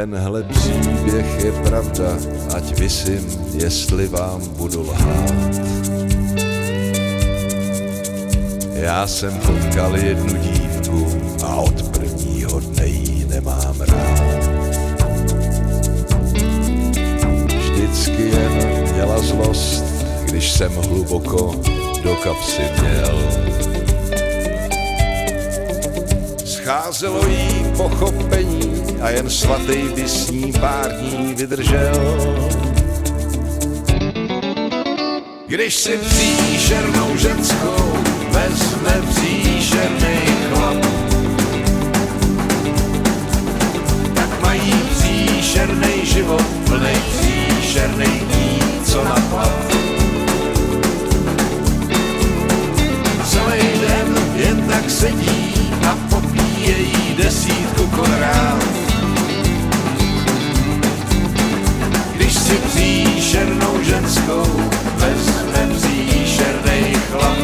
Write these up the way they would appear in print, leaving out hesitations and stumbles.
Tenhle příběh je pravda, ať visím, jestli vám budu lhát. Já jsem potkal jednu dívku a od prvního dne jí nemám rád. Vždycky jen měla zlost, když jsem hluboko do kapsy měl. Scházelo jí pochopení a jen svatý by s ní pár dní vydržel. Když si příšernou ženskou vezme příšernej chlap, tak mají příšernej život, plnej příšernej dní, co na plat. Celý den jen tak sedí a popíjejí 10 korát. Když si příšernou ženskou vezme příšernej chlap.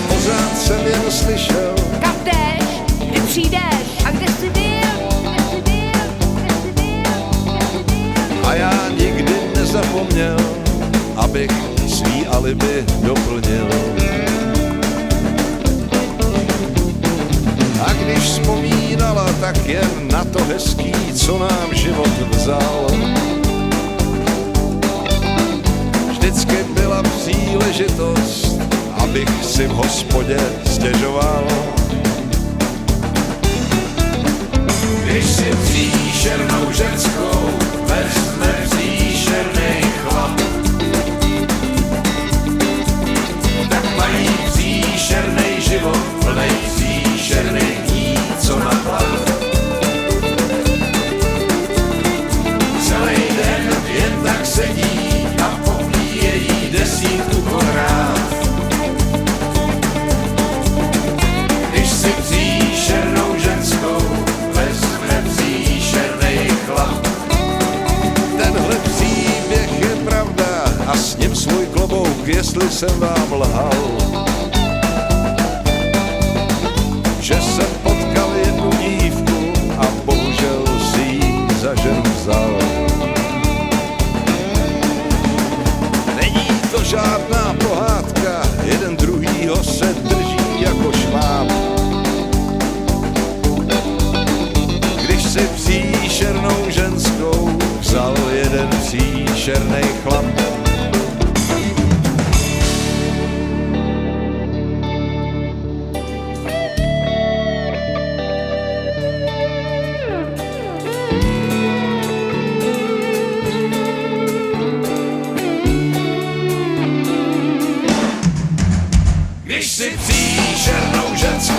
Pořád jsem jen slyšel: kam jdeš, kdy přijdeš a kde jsi byl, a já nikdy nezapomněl, abych svý alibi doplnil. A když vzpomínala, tak jen na to hezký, co nám život vzal. Vždycky byla příležitost, abych si v hospodě stěžoval. Když si příšernou ženskou vezme příšernej chlap, tak mají příšernej život, plnej příšernej dní, co na plat. Celý den jen tak sedí a popíjejí 10 korát. Když si příšernou ženskou vezme příšernej chlap. Tenhle příběh je pravda a s ním svůj klobouk, jestli jsem vám lhal. Že jsem potkal jednu dívku a bohužel si ji za ženu vzal. Není to žádná pohádka, jeden druhýho se drží jako šváb. Když si příšernou ženskou vzal jeden příšernej chlap. Když si příšernou ženskou